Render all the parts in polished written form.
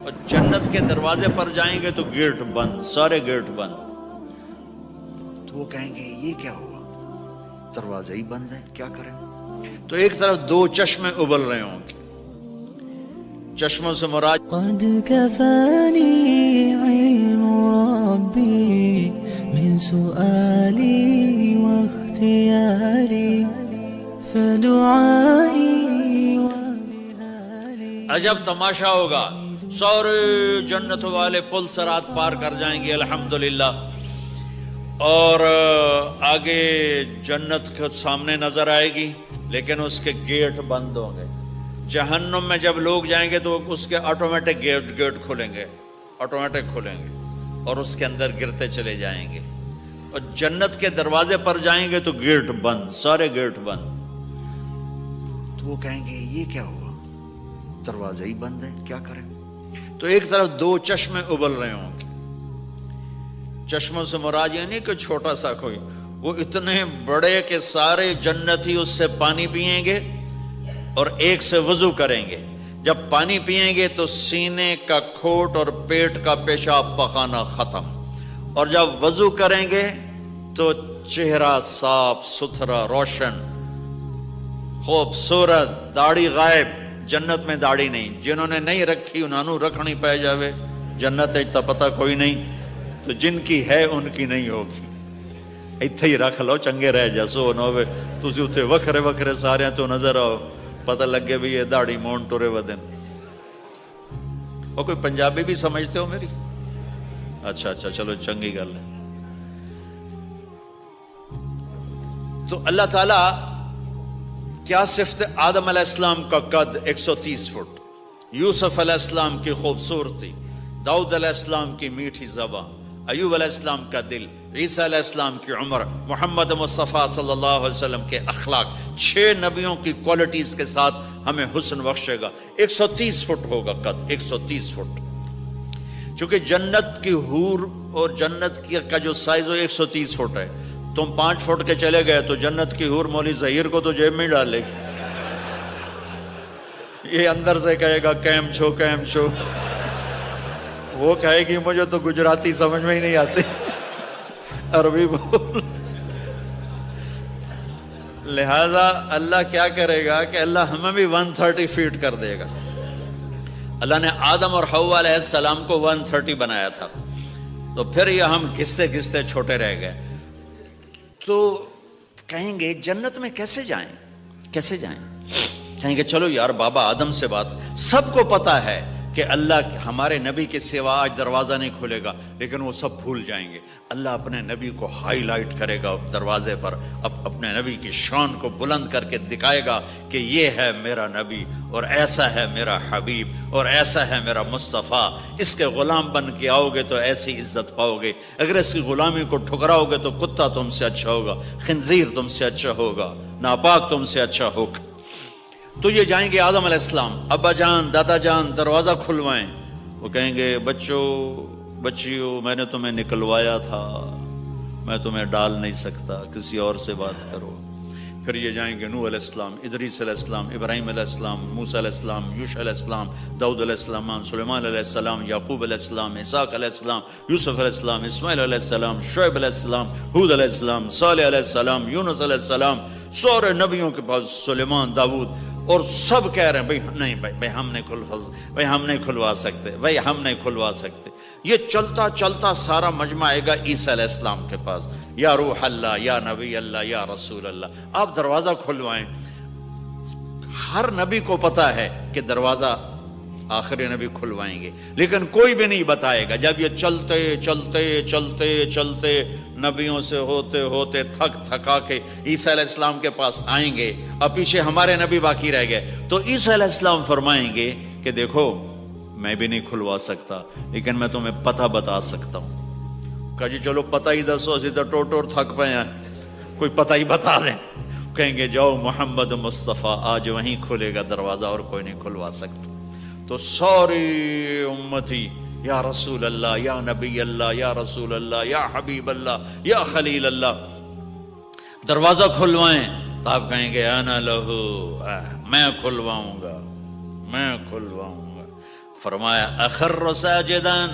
اور جنت کے دروازے پر جائیں گے تو گیٹ بند، سارے گیٹ بند. تو وہ کہیں گے یہ کیا ہوا، دروازے ہی بند ہے، کیا کریں؟ تو ایک طرف دو چشمے ابل رہے ہوں گے. چشموں سے مراد قد كفاني علم ربي من سؤالي واختياري فدعائي وبهالي. عجب تماشا ہوگا، سارے جنت والے پل صراط پار کر جائیں گے الحمدللہ، اور آگے جنت کے سامنے نظر آئے گی لیکن اس کے گیٹ بند ہوں گے. جہنم میں جب لوگ جائیں گے تو اس کے آٹومیٹک گیٹ کھلیں گے، آٹومیٹک کھلیں گے اور اس کے اندر گرتے چلے جائیں گے. اور جنت کے دروازے پر جائیں گے تو گیٹ بند، سارے گیٹ بند. تو وہ کہیں گے یہ کیا ہوا، دروازے ہی بند ہے، کیا کریں؟ تو ایک طرف دو چشمے ابل رہے ہوں گے. چشموں سے مراد یہ نہیں کہ چھوٹا سا کوئی، وہ اتنے بڑے کہ سارے جنتی اس سے پانی پئیں گے اور ایک سے وضو کریں گے. جب پانی پئیں گے تو سینے کا کھوٹ اور پیٹ کا پیشاب پخانا ختم، اور جب وضو کریں گے تو چہرہ صاف ستھرا روشن خوبصورت، داڑھی غائب. جنت میں داڑھی نہیں، جنہوں نے نہیں رکھی انہوں نے رکھنی پہ جاوے. جنت تا پتہ کوئی نہیں، تو جن کی ہے ان کی نہیں ہوگی. اتھے ہی رکھ لو چنگے رہ جسو نہ ہوئے تسی اتھے وکھرے وکھرے سارے تو نظر آؤ، پتہ لگے بھی یہ داڑھی مون ٹورے ودن. اور کوئی پنجابی بھی سمجھتے ہو میری؟ اچھا چلو چنگی گل ہے. تو اللہ تعالیٰ کیا صفت آدم علیہ السلام کا قد 130 فٹ، یوسف علیہ السلام کی خوبصورتی، داؤد علیہ السلام کی میٹھی زبان، ایوب علیہ السلام کا دل، عیسیٰ علیہ السلام کی عمر، محمد مصطفیٰ صلی اللہ علیہ وسلم کے اخلاق، 6 نبیوں کی کوالٹیز کے ساتھ ہمیں حسن بخشے گا. 130 فٹ ہوگا قد، 130 فٹ. چونکہ جنت کی حور اور جنت کا جو سائز ہو 130 فٹ ہے. تم 5 فٹ کے چلے گئے تو جنت کی حور مولی ظہیر کو تو جیب میں ڈال لے گی. یہ اندر سے کہے گا کیم چھو کیم چھو، وہ کہے گی مجھے تو گجراتی سمجھ میں ہی نہیں آتی، عربی بول. لہذا اللہ کیا کرے گا کہ اللہ ہمیں بھی 130 فیٹ کر دے گا. اللہ نے آدم اور حوا علیہ السلام کو 130 بنایا تھا، تو پھر یہ ہم گھستے گھستے چھوٹے رہ گئے. تو کہیں گے جنت میں کیسے جائیں، کیسے جائیں؟ کہیں گے چلو یار بابا آدم سے بات. سب کو پتا ہے کہ اللہ ہمارے نبی کے سوا آج دروازہ نہیں کھلے گا، لیکن وہ سب بھول جائیں گے. اللہ اپنے نبی کو ہائی لائٹ کرے گا دروازے پر، اپنے نبی کی شان کو بلند کر کے دکھائے گا کہ یہ ہے میرا نبی، اور ایسا ہے میرا حبیب، اور ایسا ہے میرا مصطفیٰ. اس کے غلام بن کے آؤ گے تو ایسی عزت پاؤ گے، اگر اس کی غلامی کو ٹھکراؤ گے تو کتا تم سے اچھا ہوگا، خنزیر تم سے اچھا ہوگا، ناپاک تم سے اچھا ہوگا. تو یہ جائیں گے آدم علیہ السلام، ابا جان دادا جان دروازہ کھلوائیں. وہ کہیں گے بچوں بچیوں میں نے تمہیں نکلوایا تھا، میں تمہیں ڈال نہیں سکتا، کسی اور سے بات کرو. پھر یہ جائیں گے نوح علیہ السلام، ادریس علیہ السلام، ابراہیم علیہ السلام، موسیٰ علیہ السلام، یوشع علیہ السلام، داؤد علیہ السلام، سلیمان علیہ السلام، یعقوب علیہ السلام، اسحاق علیہ السلام، یوسف علیہ السلام، اسماعیل علیہ السلام، شعیب علیہ السلام، ہود علیہ السلام، صالح علیہ السلام، یونس علیہ السلام. سارے نبیوں کے پاس سلیمان، داؤد، اور سب کہہ رہے ہیں بھائی نہیں بھائی ہم نہیں کھلوا سکتے، بھائی ہم نہیں کھلوا سکتے. یہ چلتا چلتا سارا مجمع آئے گا عیسیٰ علیہ السلام کے پاس، یا روح اللہ، یا نبی اللہ، یا رسول اللہ آپ دروازہ کھلوائیں. ہر نبی کو پتا ہے کہ دروازہ آخری نبی کھلوائیں گے، لیکن کوئی بھی نہیں بتائے گا. جب یہ چلتے چلتے چلتے چلتے نبیوں سے ہوتے ہوتے تھک تھکا کے عیسیٰ علیہ السلام کے پاس آئیں گے، اب پیچھے ہمارے نبی باقی رہ گئے، تو عیسیٰ علیہ السلام فرمائیں گے کہ دیکھو میں بھی نہیں کھلوا سکتا، لیکن میں تمہیں پتہ بتا سکتا ہوں. کہا جی چلو پتہ ہی دسو، اسی تو ٹوٹ تھک پے ہیں، کوئی پتہ ہی بتا دیں. کہیں گے جاؤ محمد مصطفیٰ آج وہیں کھلے گا دروازہ، اور کوئی نہیں کھلوا سکتا. تو ساری امتی یا رسول اللہ، یا نبی اللہ، یا رسول اللہ، یا حبیب اللہ، یا خلیل اللہ دروازہ کھلوائیں. تو آپ کہیں گے انا لہو، میں کھلواؤں گا، میں کھلواؤں گا. فرمایا اخر ساجدان،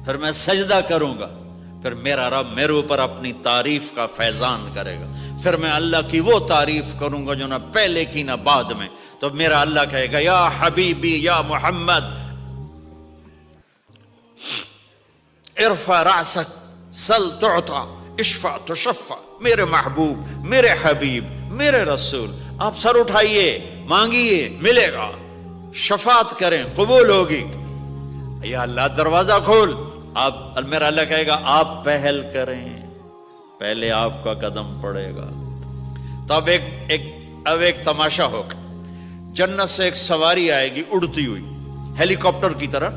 پھر میں سجدہ کروں گا، پھر میرا رب میرے اوپر اپنی تعریف کا فیضان کرے گا، پھر میں اللہ کی وہ تعریف کروں گا جو نہ پہلے کی نہ بعد میں. تو میرا اللہ کہے گا یا حبیبی یا محمد ارفع رأسک سل تعطا اشفع تشفع. میرے محبوب، میرے حبیب، میرے رسول، آپ سر اٹھائیے، مانگیے، ملے گا، شفاعت کریں، قبول ہوگی. یا اللہ دروازہ کھول. آپ میرا اللہ کہے گا آپ پہل کریں، پہلے آپ کا قدم پڑے گا. تو اب ایک تماشا ہوگا. جنت سے ایک سواری آئے گی اڑتی ہوئی ہیلی کاپٹر کی طرح،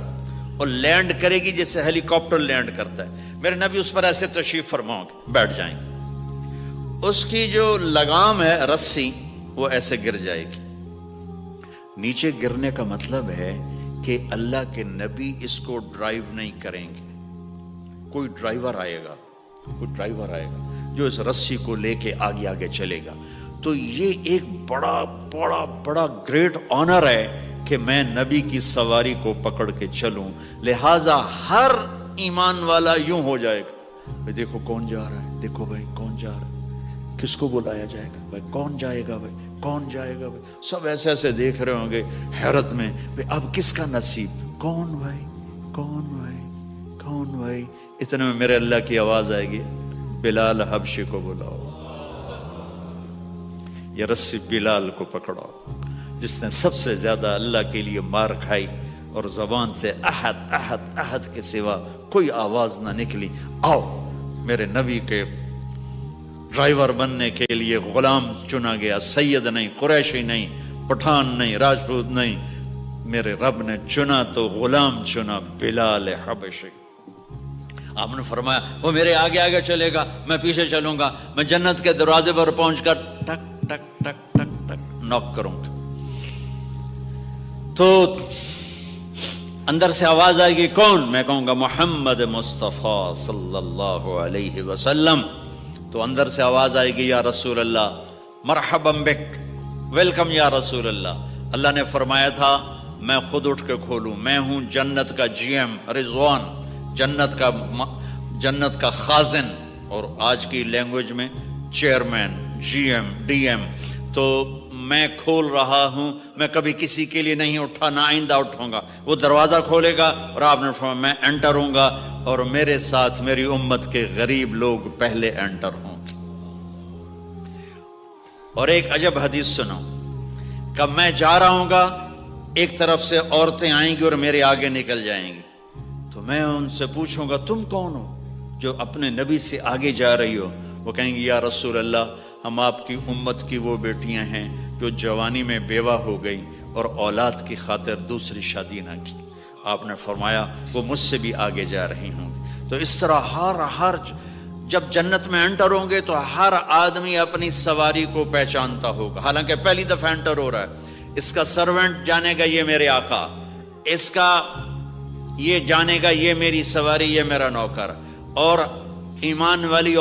اور لینڈ کرے گی جیسے ہیلی کاپٹر لینڈ کرتا ہے. میرے نبی اس پر ایسے تشریف فرماؤ گے، بیٹھ جائیں گے. اس کی جو لگام ہے رسی وہ ایسے گر جائے گی. نیچے گرنے کا مطلب ہے کہ اللہ کے نبی اس کو ڈرائیو نہیں کریں گے. کوئی ڈرائیور آئے گا جو اس رسی کو لے کے آگے آگے چلے گا. تو یہ ایک بڑا بڑا بڑا گریٹ آنر ہے کہ میں نبی کی سواری کو پکڑ کے چلوں. لہذا ہر ایمان والا یوں ہو جائے گا، بھائی دیکھو کون جا رہا ہے، دیکھو بھائی کون جا رہا ہے، کس کو بلایا جائے گا، بھائی کون جائے گا، بھائی کون جائے گا. بھائی سب ایسے ایسے دیکھ رہے ہوں گے حیرت میں، بھائی اب کس کا نصیب، کون بھائی کون بھائی کون بھائی. اتنے میں میرے اللہ کی آواز آئے گی بلال حبشی کو بلاؤ. یہ رسی بلال کو پکڑاؤ جس نے سب سے زیادہ اللہ کے لیے مار کھائی اور زبان سے احد احد احد کے سوا کوئی آواز نہ نکلی. آؤ میرے نبی کے ڈرائیور بننے کے لیے غلام چنا گیا. سید نہیں، قریشی نہیں، پٹھان نہیں، راجپوت نہیں، میرے رب نے چنا تو غلام چنا، بلال حبشی. آپ نے فرمایا وہ میرے آگے آگے چلے گا، میں پیچھے چلوں گا. میں جنت کے دروازے پر پہنچ کر ٹک ٹک ٹک ٹک ٹک نوک کروں گا. تو اندر سے آواز آئے گی کون؟ میں کہوں گا محمد مصطفیٰ صلی اللہ علیہ وسلم. تو اندر سے آواز آئے گی یا رسول اللہ مرحبا بک، ویلکم یا رسول اللہ. اللہ نے فرمایا تھا میں خود اٹھ کے کھولوں. میں ہوں جنت کا جی ایم رضوان، جنت کا خازن، اور آج کی لینگویج میں chairman, G M, D M. تو میں کھول رہا ہوں، میں کبھی کسی کے لیے نہیں اٹھا، نہ آئندہ اٹھوں گا. وہ دروازہ کھولے گا اور آپ نے فرمایا میں انٹر ہوں گا اور میرے ساتھ میری امت کے غریب لوگ پہلے انٹر ہوں گے. اور ایک عجب حدیث سنو کہ میں جا رہا ہوں گا، ایک طرف سے عورتیں آئیں گی اور میرے آگے نکل جائیں گی. تو میں ان سے پوچھوں گا تم کون ہو جو اپنے نبی سے آگے جا رہی ہو؟ وہ کہیں گی یا رسول اللہ ہم آپ کی امت کی وہ بیٹیاں ہیں جو جوانی میں بیوہ ہو گئی اور اولاد کی خاطر دوسری شادی نہ کی. آپ نے فرمایا وہ مجھ سے بھی آگے جا رہی ہوں گی. تو اس طرح ہر جب جنت میں انٹر ہوں گے تو ہر آدمی اپنی سواری کو پہچانتا ہوگا. حالانکہ پہلی دفعہ انٹر ہو رہا ہے. اس کا سرونٹ جانے گا یہ میرے آقا، اس کا یہ جانے گا یہ میری سواری، یہ میرا نوکر. اور ایمان والی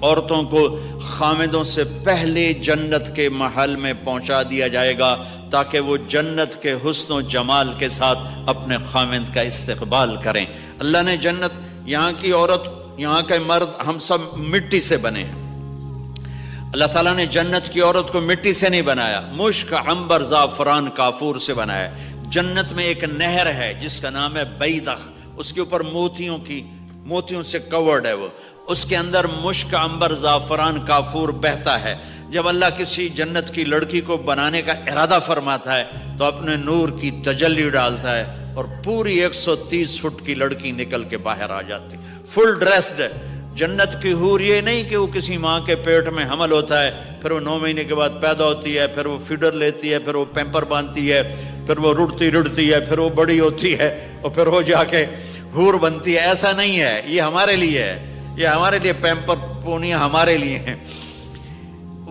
عورتوں کو خامدوں سے پہلے جنت کے محل میں پہنچا دیا جائے گا تاکہ وہ جنت کے حسن و جمال کے ساتھ اپنے خامد کا استقبال کریں. اللہ نے جنت، یہاں کی عورت، یہاں کے مرد، ہم سب مٹی سے بنے ہیں. اللہ تعالیٰ نے جنت کی عورت کو مٹی سے نہیں بنایا، مشک، عنبر، زعفران، کافور سے بنایا. جنت میں ایک نہر ہے جس کا نام ہے بیضہ، اس کے اوپر موتیوں سے کورڈ ہے. وہ اس کے اندر مشک، عنبر، زعفران، کافور بہتا ہے. جب اللہ کسی جنت کی لڑکی کو بنانے کا ارادہ فرماتا ہے تو اپنے نور کی تجلی ڈالتا ہے اور پوری 130 فٹ کی لڑکی نکل کے باہر آ جاتی، فل ڈریسڈ. جنت کی حور یہ نہیں کہ وہ کسی ماں کے پیٹ میں حمل ہوتا ہے، پھر وہ 9 مہینے کے بعد پیدا ہوتی ہے، پھر وہ فیڈر لیتی ہے، پھر وہ پیمپر باندھتی ہے، پھر وہ رڑتی ہے، پھر وہ بڑی ہوتی ہے اور پھر وہ جا کے حور بنتی ہے. ایسا نہیں ہے، یہ ہمارے لیے ہے، یہ ہمارے لیے پیمپر پونیاں ہمارے لیے ہیں.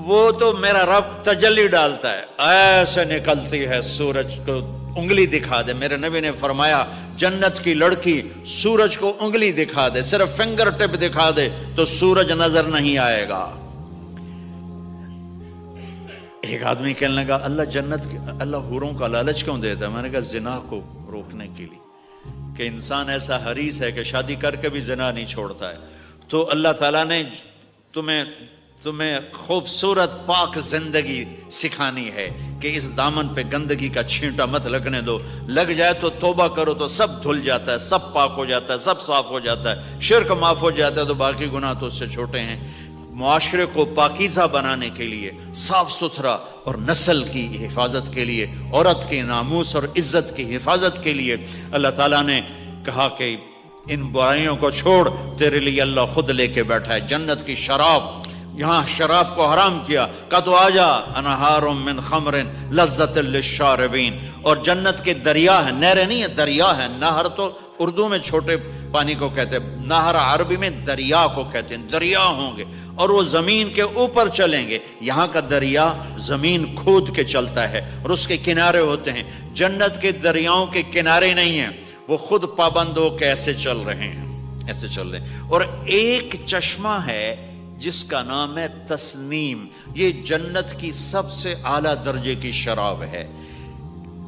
وہ تو میرا رب تجلی ڈالتا ہے، ایسے نکلتی ہے سورج کو انگلی دکھا دے. میرے نبی نے فرمایا جنت کی لڑکی سورج کو انگلی دکھا دے، صرف فنگر ٹپ دکھا دے تو سورج نظر نہیں آئے گا. ایک آدمی کہنے لگا اللہ جنت اللہ حوروں کا لالچ کیوں دیتا ہے؟ میں نے کہا زنا کو روکنے کے لیے، کہ انسان ایسا حریص ہے کہ شادی کر کے بھی زنا نہیں چھوڑتا ہے، تو اللہ تعالیٰ نے تمہیں خوبصورت پاک زندگی سکھانی ہے کہ اس دامن پہ گندگی کا چھینٹا مت لگنے دو، لگ جائے تو توبہ کرو تو سب دھل جاتا ہے، سب پاک ہو جاتا ہے، سب صاف ہو جاتا ہے، شرک معاف ہو جاتا ہے، تو باقی گناہ تو اس سے چھوٹے ہیں۔ معاشرے کو پاکیزہ بنانے کے لیے، صاف ستھرا اور نسل کی حفاظت کے لیے، عورت کے ناموس اور عزت کی حفاظت کے لیے اللہ تعالیٰ نے کہا کہ ان برائیوں کو چھوڑ، تیرے لیے اللہ خود لے کے بیٹھا ہے جنت کی شراب۔ یہاں شراب کو حرام کیا، کہا تو آجا انہار من خمر لذت للشاربین، اور جنت کے دریا ہیں، نہریں نہیں ہیں، دریا ہیں۔ نہر تو اردو میں چھوٹے پانی کو کہتے ہیں، نہر عربی میں دریا کو کہتے ہیں، دریا ہوں گے اور وہ زمین کے اوپر چلیں گے۔ یہاں کا دریا زمین کھود کے چلتا ہے اور اس کے کنارے ہوتے ہیں، جنت کے دریاؤں کے کنارے نہیں ہیں، وہ خود پابند ہو کے ایسے چل رہے ہیں، ایسے چل رہے ہیں۔ اور ایک چشمہ ہے جس کا نام ہے تسنیم، یہ جنت کی سب سے اعلیٰ درجے کی شراب ہے۔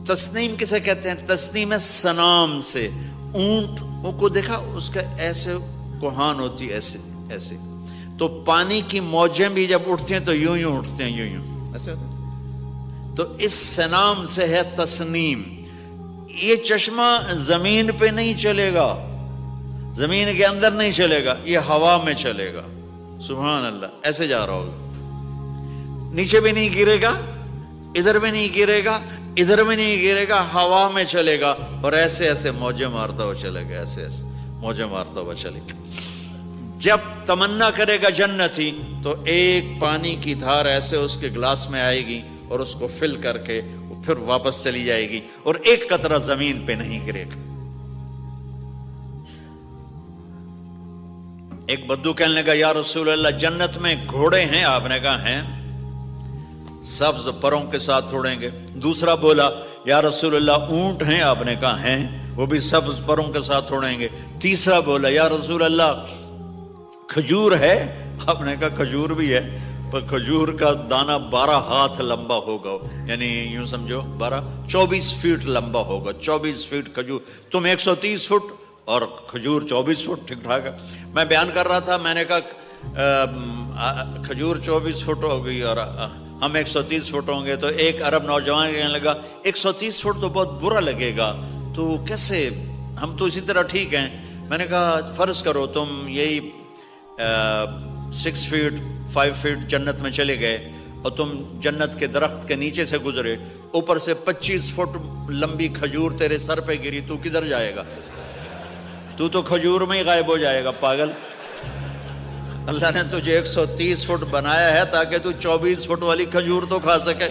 تسنیم کسے کہتے ہیں؟ تسنیم ہے سنام سے، اونٹ کو دیکھا اس کا ایسے کوہان ہوتی ایسے ایسے، تو پانی کی موجیں بھی جب اٹھتی ہیں تو یوں یوں اٹھتے ہیں، یوں یوں ایسے ہوتے ہیں، تو اس سنام سے ہے تسنیم۔ یہ چشمہ زمین پہ نہیں چلے گا، زمین کے اندر نہیں چلے گا، یہ ہوا میں چلے گا۔ سبحان اللہ، ایسے جا رہا ہوگا، نیچے بھی نہیں گرے گا، ادھر بھی نہیں گرے گا، ادھر بھی نہیں گرے گا، ہوا میں چلے گا اور ایسے ایسے موجیں مارتا ہوا چلے گا، ایسے ایسے موجیں مارتا ہوا چلے گا۔ جب تمنا کرے گا جنتی تو ایک پانی کی دھار ایسے اس کے گلاس میں آئے گی اور اس کو فل کر کے وہ پھر واپس چلی جائے گی اور ایک قطرہ زمین پہ نہیں گرے گا۔ ایک بدو کہنے لگا یا رسول اللہ جنت میں گھوڑے ہیں؟ آپ نے کہا ہیں، سبز پروں کے ساتھ اڑیں گے۔ دوسرا بولا یا رسول اللہ اونٹ ہیں؟ آپ نے کہا ہیں، وہ بھی سبز پروں کے ساتھ اڑیں گے۔ تیسرا بولا یا رسول اللہ کھجور ہے؟ آپ نے کہا کھجور بھی ہے، پر کھجور کا دانہ 12 ہاتھ لمبا ہوگا، یعنی یوں سمجھو 24 فٹ لمبا ہوگا، 24 فٹ کھجور، تم 130 فٹ اور کھجور 24 فٹ، ٹھیک ٹھاک ہے۔ میں بیان کر رہا تھا، میں نے کہا کھجور 24 فٹ ہوگی اور ہم 130 فٹ ہوں گے، تو ایک عرب نوجوان کہنے لگا 130 فٹ تو بہت برا لگے گا، تو کیسے، ہم تو اسی طرح ٹھیک ہیں۔ میں نے کہا فرض کرو تم یہی 6 فٹ 5 فٹ جنت میں چلے گئے اور تم جنت کے درخت کے نیچے سے گزرے، اوپر سے 25 فٹ لمبی کھجور تیرے سر پہ گری، تو کدھر جائے گا؟ تو کھجور میں ہی غائب ہو جائے گا، پاگل۔ اللہ نے تجھے 130 فٹ بنایا ہے تاکہ تو 24 فٹ والی کھجور تو کھا سکے۔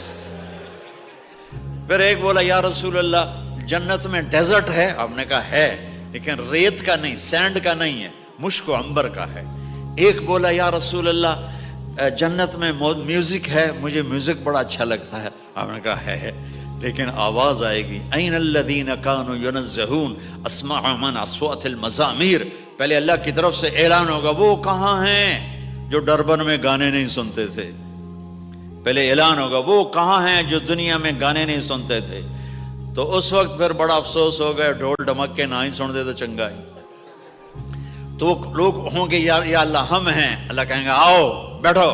پھر ایک بولا یا رسول اللہ جنت میں ڈیزرٹ ہے؟ آپ نے کہا ہے، لیکن ریت کا نہیں، سینڈ کا نہیں ہے، مشک و عنبر کا ہے۔ ایک بولا یا رسول اللہ جنت میں میوزک ہے؟ مجھے میوزک بڑا اچھا لگتا ہے۔ آپ نے کہا ہے، لیکن آواز آئے گی این الذین کانوا ینزہون اسمع من اصوات المزامیر، پہلے اللہ کی طرف سے اعلان ہوگا وہ کہاں ہیں جو ڈربن میں گانے نہیں سنتے تھے، پہلے اعلان ہوگا وہ کہاں ہیں جو دنیا میں گانے نہیں سنتے تھے، تو اس وقت پھر بڑا افسوس ہو گیا، ڈھول ڈھمک کے نہ ہی سن دے تو چنگا ہی۔ تو لوگ ہوں گے یا اللہ ہم ہیں، اللہ کہیں گا آؤ بیٹھو،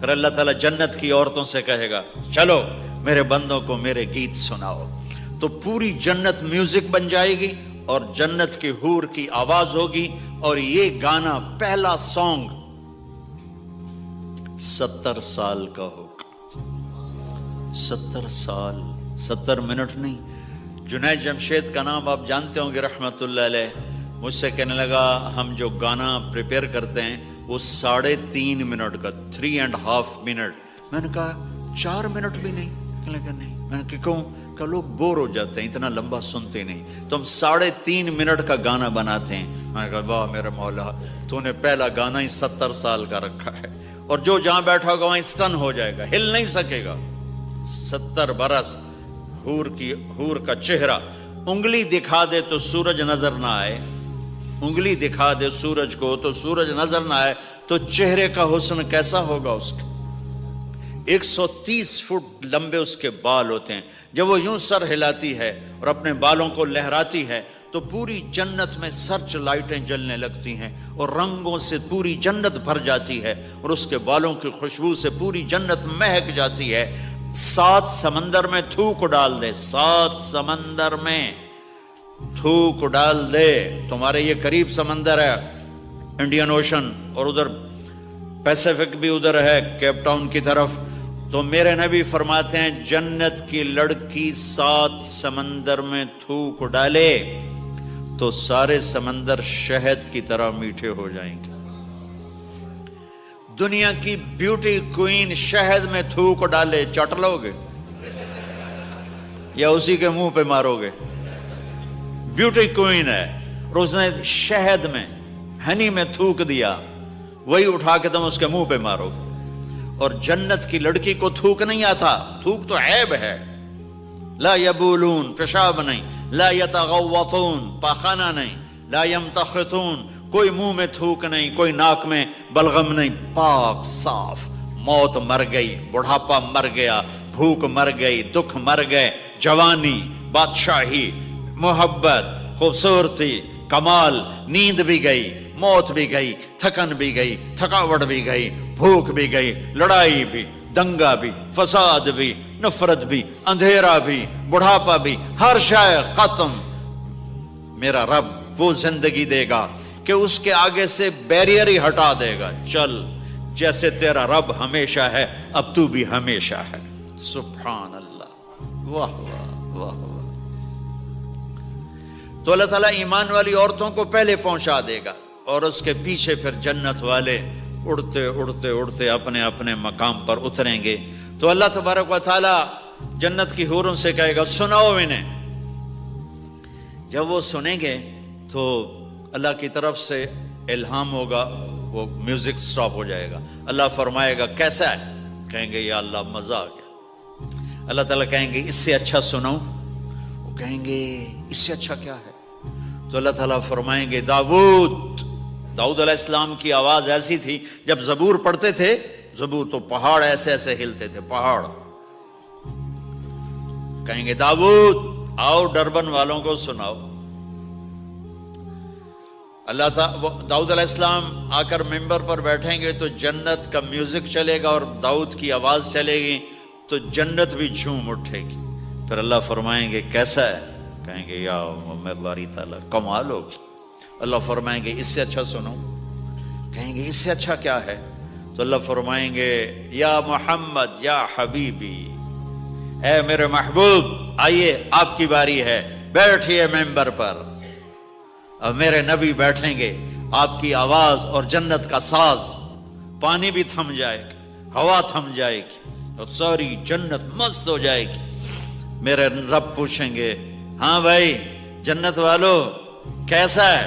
پھر اللہ تعالیٰ جنت کی عورتوں سے کہے گا چلو میرے بندوں کو میرے گیت سناؤ، تو پوری جنت میوزک بن جائے گی اور جنت کی حور کی آواز ہوگی، اور یہ گانا پہلا سانگ 70 سال کا ہوگا، 70 سال، 70 منٹ نہیں۔ جنید جمشید کا نام آپ جانتے ہوں گے رحمت اللہ علیہ، مجھ سے کہنے لگا ہم جو گانا پریپیئر کرتے ہیں وہ 3.5 منٹ کا، 3.5 منٹ۔ میں نے کہا 4 منٹ بھی نہیں؟ کہنے لگا نہیں۔ میں نے کہا کیوں؟ کہ لوگ بور ہو جاتے ہیں، اتنا لمبا سنتے نہیں، تو ہم 3.5 منٹ کا گانا بناتے ہیں۔ میں نے کہا واہ میرے مولا، تو نے پہلا گانا ہی 70 سال کا رکھا ہے، اور جو جہاں بیٹھا ہوگا وہاں اسٹن ہو جائے گا، ہل نہیں سکے گا۔ 70 برس حور کا چہرہ، انگلی دکھا دے تو سورج نظر نہ آئے، انگلی دکھا دے سورج کو تو سورج نظر نہ آئے، تو چہرے کا حسن کیسا ہوگا اس کا؟ 130 فٹ لمبے اس کے بال ہوتے ہیں. جب وہ یوں سر ہلاتی ہے اور اپنے بالوں کو لہراتی ہے تو پوری جنت میں سرچ لائٹیں جلنے لگتی ہیں اور رنگوں سے پوری جنت بھر جاتی ہے اور اس کے بالوں کی خوشبو سے پوری جنت مہک جاتی ہے. 7 سمندر میں تھوک ڈال دے، 7 سمندر میں تھوک ڈال دے. تمہارے یہ قریب سمندر ہے انڈین اوشن، اور ادھر پیسیفک بھی ادھر ہے کیپ ٹاؤن کی طرف. تو میرے نبی فرماتے ہیں جنت کی لڑکی 7 سمندر میں تھوک ڈالے تو سارے سمندر شہد کی طرح میٹھے ہو جائیں گے. دنیا کی بیوٹی کوئین شہد میں تھوک ڈالے، چٹ لو گے یا اسی کے منہ پہ مارو گے؟ بیوٹی کوئین ہے اور اس نے شہد میں ہنی میں تھوک دیا، وہی اٹھا کے تم اس کے منہ پہ مارو گے. اور جنت کی لڑکی کو تھوک نہیں آتا، تھوک تو عیب ہے. لا یبولون، پیشاب نہیں، لا یتغوطون، پاخانہ نہیں، لا یمتخطون، کوئی منہ میں تھوک نہیں، کوئی ناک میں بلغم نہیں، پاک صاف. موت مر گئی، بڑھاپا مر گیا، بھوک مر گئی، دکھ مر گئے، جوانی، بادشاہی، محبت، خوبصورتی، کمال، نیند بھی گئی، موت بھی گئی، تھکن بھی گئی، تھکاوٹ بھی گئی، بھوک بھی گئی، لڑائی بھی، دنگا بھی، فساد بھی، نفرت بھی، اندھیرا بھی، بڑھاپا بھی، ہر شے ختم. میرا رب وہ زندگی دے گا کہ اس کے آگے سے بیریئر ہی ہٹا دے گا. چل جیسے تیرا رب ہمیشہ ہے اب تو بھی ہمیشہ ہے. سبحان اللہ، واہ واہ واہ واہ. تو اللہ تعالیٰ ایمان والی عورتوں کو پہلے پہنچا دے گا اور اس کے پیچھے پھر جنت والے اڑتے اڑتے اڑتے اپنے اپنے مقام پر اتریں گے. تو اللہ تبارک و تعالیٰ جنت کی حوروں سے کہے گا سناؤ انہیں. جب وہ سنیں گے تو اللہ کی طرف سے الہام ہوگا، وہ میوزک سٹاپ ہو جائے گا. اللہ فرمائے گا کیسا ہے؟ کہیں گے یا اللہ مزہ آ گیا. اللہ تعالیٰ کہیں گے اس سے اچھا سناؤں؟ وہ کہیں گے اس سے اچھا کیا ہے؟ تو اللہ تعالیٰ فرمائیں گے داؤد علیہ السلام کی آواز ایسی تھی جب زبور پڑھتے تھے، زبور تو پہاڑ ایسے ایسے ہلتے تھے، پہاڑ. کہیں گے داؤد آؤ ڈربن والوں کو سناؤ. اللہ تعالیٰ داؤد علیہ السلام آ کر ممبر پر بیٹھیں گے تو جنت کا میوزک چلے گا اور داؤد کی آواز چلے گی تو جنت بھی جھوم اٹھے گی. پھر اللہ فرمائیں گے کیسا ہے؟ کہیں گے یا میں باری تعالیٰ کمال ہوگی. اللہ فرمائیں گے اس سے اچھا سنو. کہیں گے اس سے اچھا کیا ہے؟ تو اللہ فرمائیں گے یا محمد یا حبیبی، اے میرے محبوب آئیے آپ کی باری ہے، بیٹھیے ممبر پر. اب میرے نبی بیٹھیں گے، آپ کی آواز اور جنت کا ساز، پانی بھی تھم جائے گا، ہوا تھم جائے گی اور ساری جنت مست ہو جائے گی. میرے رب پوچھیں گے ہاں بھائی جنت والو کیسا ہے؟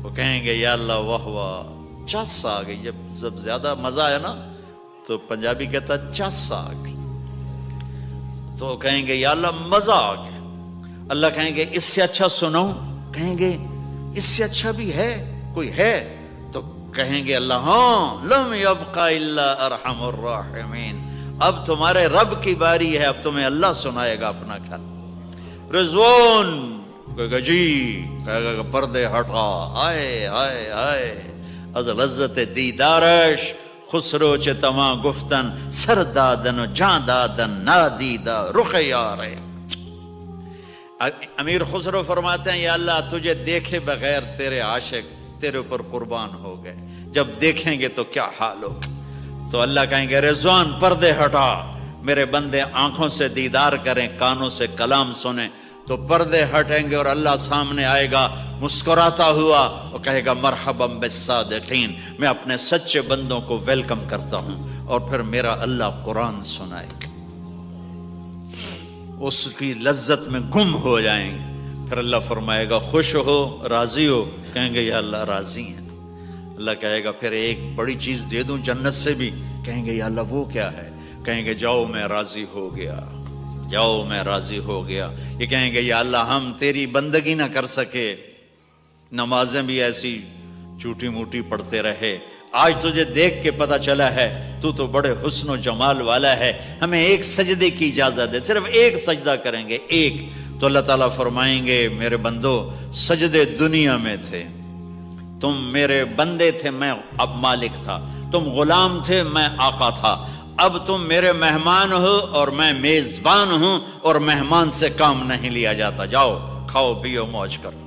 وہ کہیں گے یا اللہ واہ واہ چس آ گئی. جب زیادہ مزہ آیا نا تو پنجابی کہتا چس آ گئی. تو کہیں گے یا اللہ مزہ آ گیا. اللہ کہیں گے اس سے اچھا سنو. کہیں گے اس سے اچھا بھی ہے کوئی ہے؟ تو کہیں گے اللہ ہاں لم یبق الا ارحم الراحمین، اب تمہارے رب کی باری ہے، اب تمہیں اللہ سنائے گا اپنا خیال. رضوان کہے گا جی، کہے گا پردے ہٹا، آئے آئے آئے از لذت دیدارش خسرو چه تما گفتن سر دادن و جان دادن نادیدہ رخ یارے. امیر خسرو فرماتے ہیں یا اللہ تجھے دیکھے بغیر تیرے عاشق تیرے اوپر قربان ہو گئے، جب دیکھیں گے تو کیا حال ہوگا. تو اللہ کہیں گے رضوان پردے ہٹا، میرے بندے آنکھوں سے دیدار کریں، کانوں سے کلام سنیں. تو پردے ہٹیں گے اور اللہ سامنے آئے گا مسکراتا ہوا اور کہے گا مرحبا بالصادقین، میں اپنے سچے بندوں کو ویلکم کرتا ہوں. اور پھر میرا اللہ قرآن سنائے گا، اس کی لذت میں گم ہو جائیں گے. پھر اللہ فرمائے گا خوش ہو، راضی ہو؟ کہیں گے یا اللہ راضی ہیں. اللہ کہے گا پھر ایک بڑی چیز دے دوں جنت سے بھی؟ کہیں گے یا اللہ وہ کیا ہے؟ کہیں گے جاؤ میں راضی ہو گیا، جاؤ میں راضی ہو گیا. یہ کہیں گے یا اللہ ہم تیری بندگی نہ کر سکے، نمازیں بھی ایسی چوٹی موٹی پڑھتے رہے، آج تجھے دیکھ کے پتہ چلا ہے تو بڑے حسن و جمال والا ہے، ہمیں ایک سجدے کی اجازت ہے، صرف ایک سجدہ کریں گے، ایک۔ تو اللہ تعالیٰ فرمائیں گے میرے بندو سجدے دنیا میں تھے، تم میرے بندے تھے، میں اب مالک تھا، تم غلام تھے، میں آقا تھا، اب تم میرے مہمان ہو اور میں میزبان ہوں، اور مہمان سے کام نہیں لیا جاتا، جاؤ کھاؤ پیو موج کرو۔